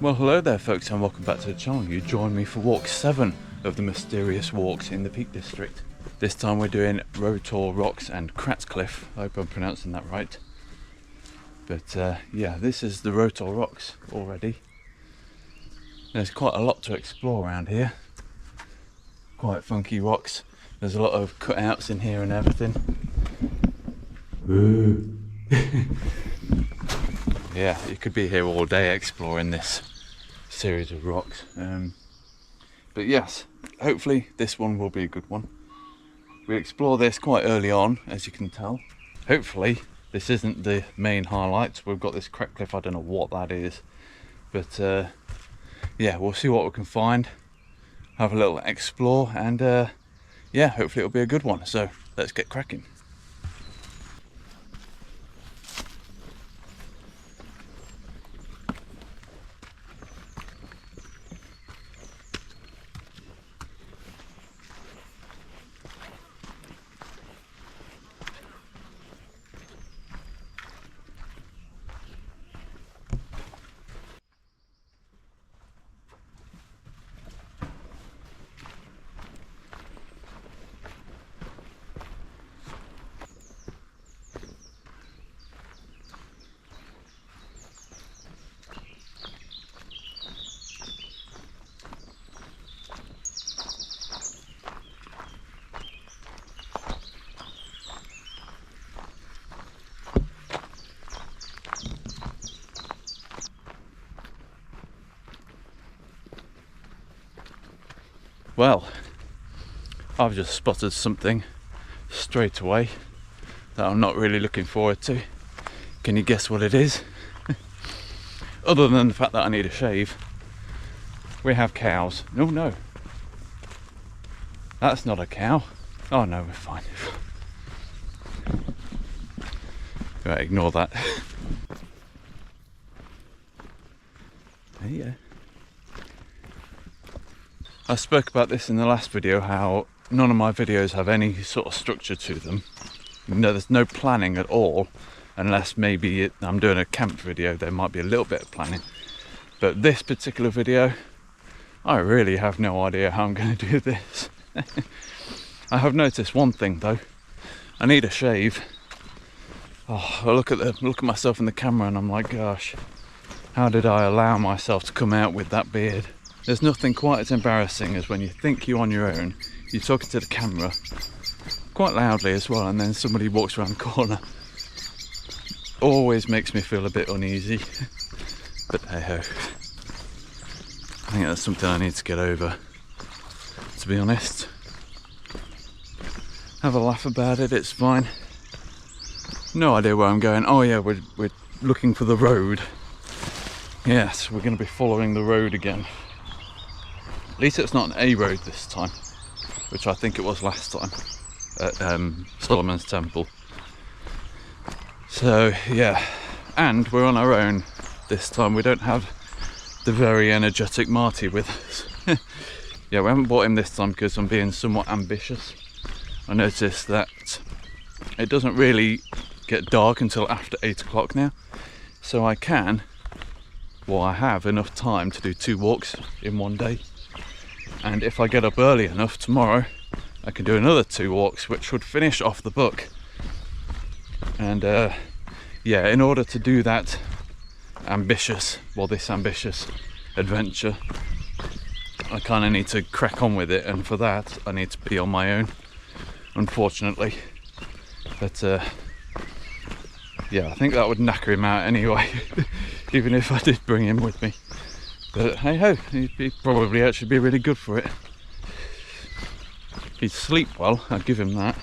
Well, hello there folks, and welcome back to the channel. You join me for walk 7 of the mysterious walks in the Peak District. This time we're doing Rowtor Rocks and Cratcliff. I hope I'm pronouncing that right. But yeah, this is the Rowtor Rocks already. There's quite a lot to explore around here. Quite funky rocks. There's a lot of cutouts in here and everything. Yeah, you could be here all day exploring this series of rocks. But yes, hopefully this one will be a good one. We explore this quite early on, as you can tell. Hopefully this isn't the main highlight. We've got this Cratcliff, I don't know what that is. But yeah, we'll see what we can find. Have a little explore and yeah, hopefully it'll be a good one. So let's get cracking. Well, I've just spotted something straight away that I'm not really looking forward to. Can you guess what it is? Other than the fact that I need a shave. We have cows. No. That's not a cow. Oh no, we're fine. Right, ignore that. Yeah. I spoke about this in the last video, how none of my videos have any sort of structure to them. No, there's no planning at all, unless maybe I'm doing a camp video, there might be a little bit of planning. But this particular video, I really have no idea how I'm going to do this. I have noticed one thing though, I need a shave. Oh, I look at myself in the camera and I'm like, gosh, how did I allow myself to come out with that beard? There's nothing quite as embarrassing as when you think you're on your own, you're talking to the camera, quite loudly as well, and then somebody walks around the corner. Always makes me feel a bit uneasy, but hey ho. I think that's something I need to get over, to be honest. Have a laugh about it, it's fine. No idea where I'm going. Oh yeah, we're looking for the road. Yes, we're going to be following the road again. At least it's not an A road this time, which I think it was last time at Solomon's Temple. So yeah, and we're on our own this time. We don't have the very energetic Marty with us. Yeah, we haven't bought him this time because I'm being somewhat ambitious. I noticed that it doesn't really get dark until after 8 o'clock now, so I have enough time to do 2 walks in one day. And if I get up early enough tomorrow, I can do another 2 walks, which would finish off the book. And yeah, in order to do that this ambitious adventure, I kind of need to crack on with it, and for that I need to be on my own, unfortunately. But yeah, I think that would knacker him out anyway, even if I did bring him with me. But hey ho, he'd probably actually be really good for it. He'd sleep well, I'd give him that.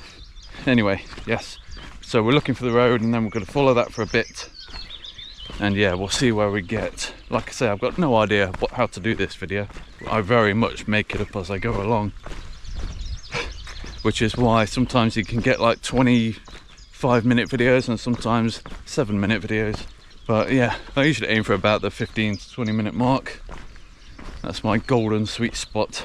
Anyway, yes, so we're looking for the road and then we're going to follow that for a bit. And yeah, we'll see where we get. Like I say, I've got no idea how to do this video. I very much make it up as I go along. Which is why sometimes you can get like 25-minute videos and sometimes 7-minute videos. But yeah, I usually aim for about the 15 to 20-minute mark. That's my golden sweet spot.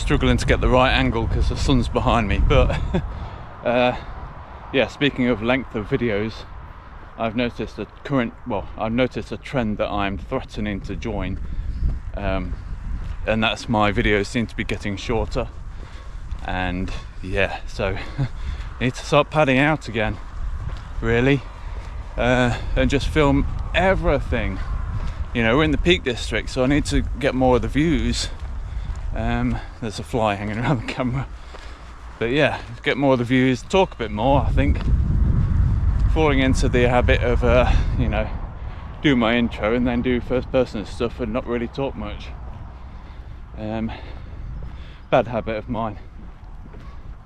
struggling to get the right angle because the sun's behind me, but yeah, speaking of length of videos, I've noticed a trend that I'm threatening to join, and that's my videos seem to be getting shorter, and yeah, so I need to start padding out again, really, and just film everything. You know, we're in the Peak District, so I need to get more of the views. There's a fly hanging around the camera, but yeah, get more of the views, talk a bit more. I think falling into the habit of you know, do my intro and then do first person stuff and not really talk much. Bad habit of mine.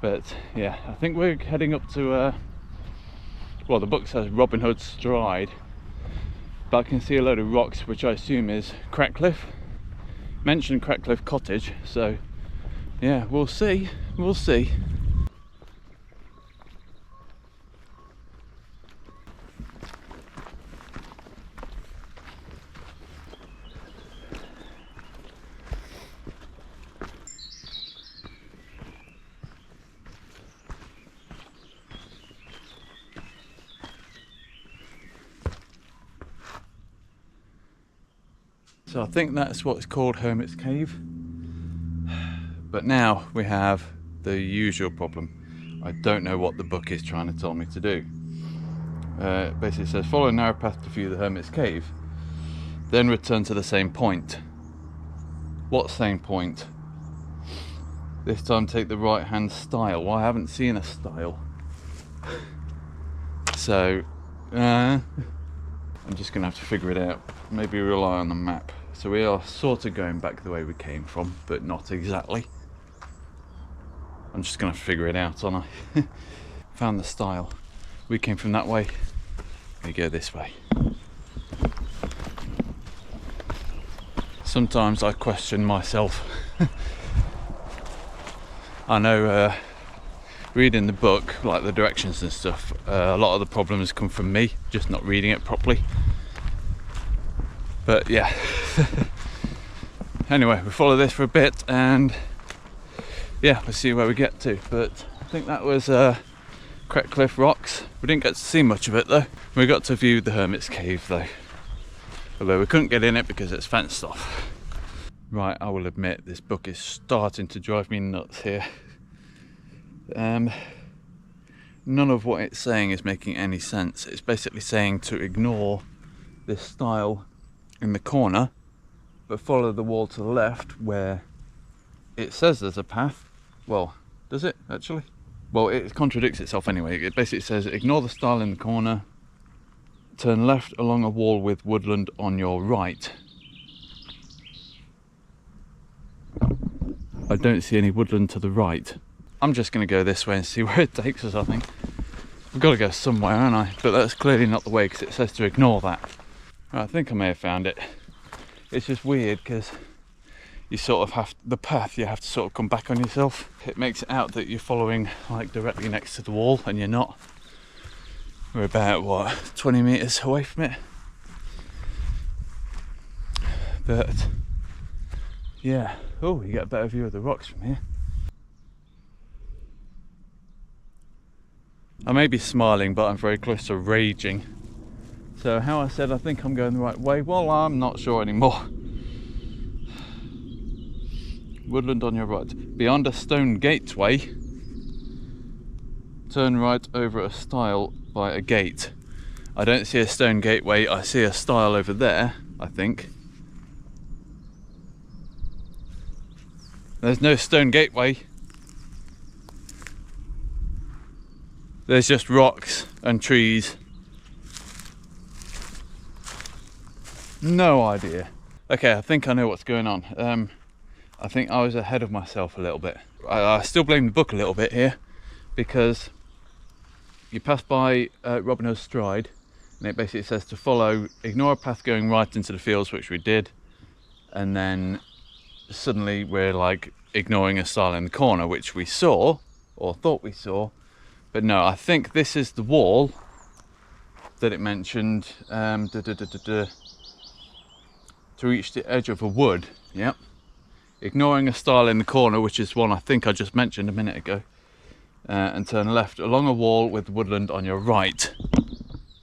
But yeah, I think we're heading up to well, the book says Robin Hood's Stride, but I can see a load of rocks, which I assume is Cratcliff. Mentioned Cratcliff Cottage, so yeah, we'll see. So I think that's what's called Hermit's Cave. But now we have the usual problem. I don't know what the book is trying to tell me to do. Basically it says, follow a narrow path to view the Hermit's Cave, then return to the same point. What same point? This time take the right hand stile. Well, I haven't seen a stile. So, I'm just going to have to figure it out. Maybe rely on the map. So we are sort of going back the way we came from, but not exactly. I'm just going to have to figure it out, aren't I? Found the stile. We came from that way. We go this way. Sometimes I question myself. I know reading the book, like the directions and stuff, a lot of the problems come from me just not reading it properly. But yeah. Anyway, we follow this for a bit and yeah, we'll see where we get to. But I think that was Cratcliff Rocks. We didn't get to see much of it though. We got to view the Hermit's Cave though, although we couldn't get in it because it's fenced off. Right, I will admit this book is starting to drive me nuts here. None of what it's saying is making any sense. It's basically saying to ignore this stile in the corner, but follow the wall to the left where it says there's a path. Well, does it actually? Well, it contradicts itself anyway. It basically says ignore the stile in the corner, turn left along a wall with woodland on your right. I don't see any woodland to the right. I'm just going to go this way and see where it takes us, I think. We've got to go somewhere, haven't I? But that's clearly not the way because it says to ignore that. Right, I think I may have found it. It's just weird because you sort of have the path, you have to sort of come back on yourself. It makes it out that you're following like directly next to the wall and you're not. We're about, what, 20 metres away from it. But yeah, oh, you get a better view of the rocks from here. I may be smiling, but I'm very close to raging. So how I said I think I'm going the right way, well, I'm not sure anymore. Woodland on your right. Beyond a stone gateway, turn right over a stile by a gate. I don't see a stone gateway, I see a stile over there, I think. There's no stone gateway. There's just rocks and trees. No idea. Okay, I think I know what's going on. I think I was ahead of myself a little bit. I still blame the book a little bit here because you pass by Robin Hood's Stride and it basically says to follow, ignore a path going right into the fields, which we did, and then suddenly we're like ignoring a stile in the corner, which we saw or thought we saw, but no, I think this is the wall that it mentioned to reach the edge of a wood. Yep, ignoring a stile in the corner, which is one I think I just mentioned a minute ago, and turn left along a wall with woodland on your right.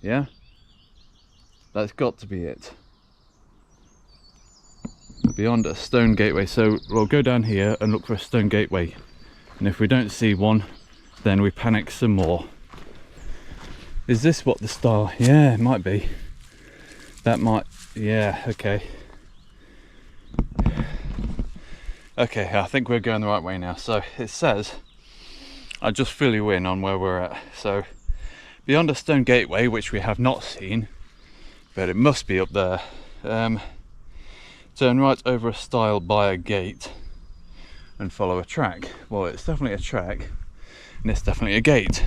Yeah? That's got to be it. Beyond a stone gateway. So we'll go down here and look for a stone gateway. And if we don't see one, then we panic some more. Is this what the stile? Yeah, it might be. That might, yeah, okay. Okay, I think we're going the right way now. So it says, I'll just fill you in on where we're at. So beyond a stone gateway, which we have not seen, but it must be up there. Turn right over a stile by a gate and follow a track. Well, it's definitely a track and it's definitely a gate.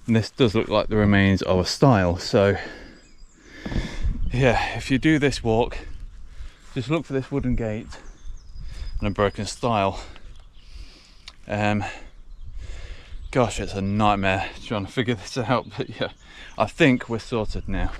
And this does look like the remains of a stile. So yeah, if you do this walk, just look for this wooden gate and a broken stile. Gosh, it's a nightmare trying to figure this out, but yeah, I think we're sorted now.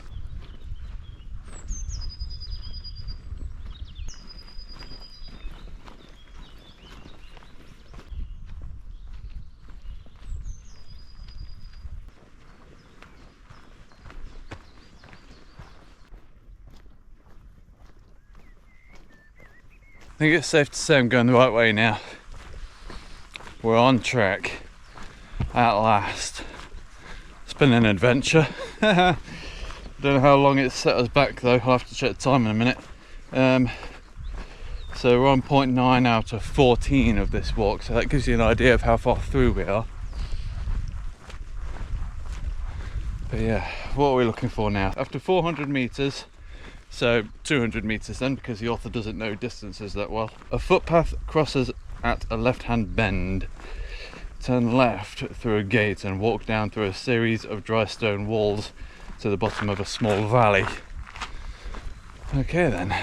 I think it's safe to say I'm going the right way now. We're on track at last. It's been an adventure. Don't know how long it's set us back though. I'll have to check the time in a minute. So we're on 0.9 out of 14 of this walk, so that gives you an idea of how far through we are. But yeah, what are we looking for now? After 400 meters, so 200 meters then, because the author doesn't know distances that well. A footpath crosses at a left-hand bend. Turn left through a gate and walk down through a series of dry stone walls to the bottom of a small valley. Okay then.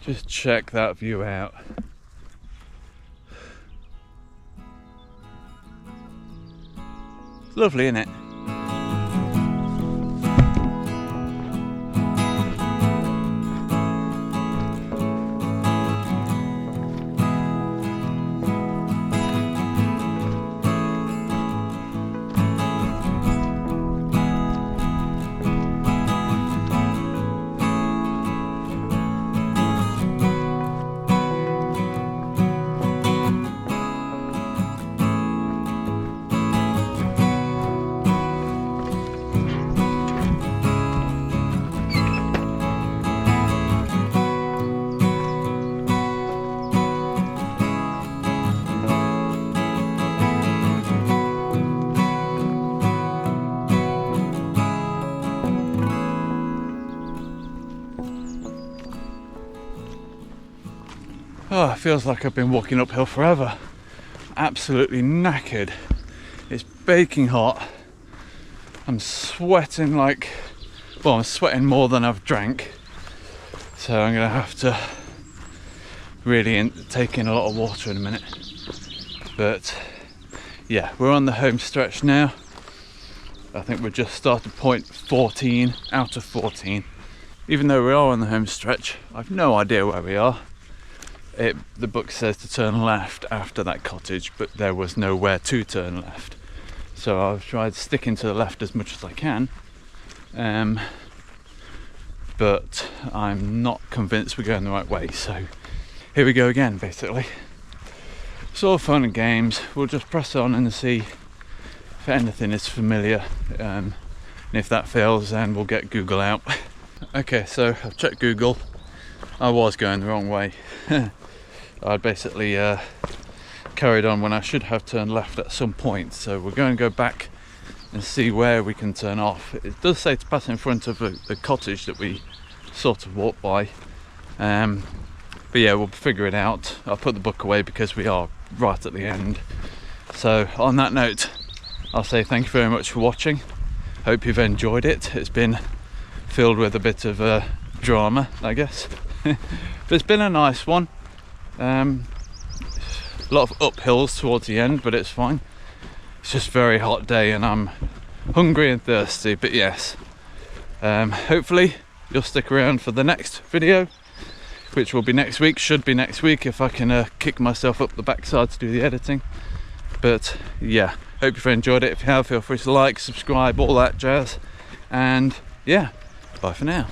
Just check that view out. It's lovely, isn't it? Oh, it feels like I've been walking uphill forever. Absolutely knackered. It's baking hot. I'm sweating like, well, I'm sweating more than I've drank. So I'm gonna have to really take in a lot of water in a minute. But yeah, we're on the home stretch now. I think we're just started point 14 out of 14. Even though we are on the home stretch, I've no idea where we are. The book says to turn left after that cottage, but there was nowhere to turn left. So I've tried sticking to the left as much as I can. But I'm not convinced we're going the right way. So here we go again, basically. It's all fun and games. We'll just press on and see if anything is familiar. And if that fails, then we'll get Google out. Okay, so I've checked Google. I was going the wrong way. I'd basically carried on when I should have turned left at some point. So we're going to go back and see where we can turn off. It does say to pass in front of a cottage that we sort of walked by. But yeah, we'll figure it out. I'll put the book away because we are right at the end. So on that note, I'll say thank you very much for watching. Hope you've enjoyed it. It's been filled with a bit of drama, I guess. But it's been a nice one. A lot of uphills towards the end, but it's fine. It's just a very hot day and I'm hungry and thirsty, but yes. Hopefully you'll stick around for the next video, which will be next week. Should be next week if I can kick myself up the backside to do the editing. But yeah, hope you've enjoyed it. If you have, feel free to like, subscribe, all that jazz. And yeah, bye for now.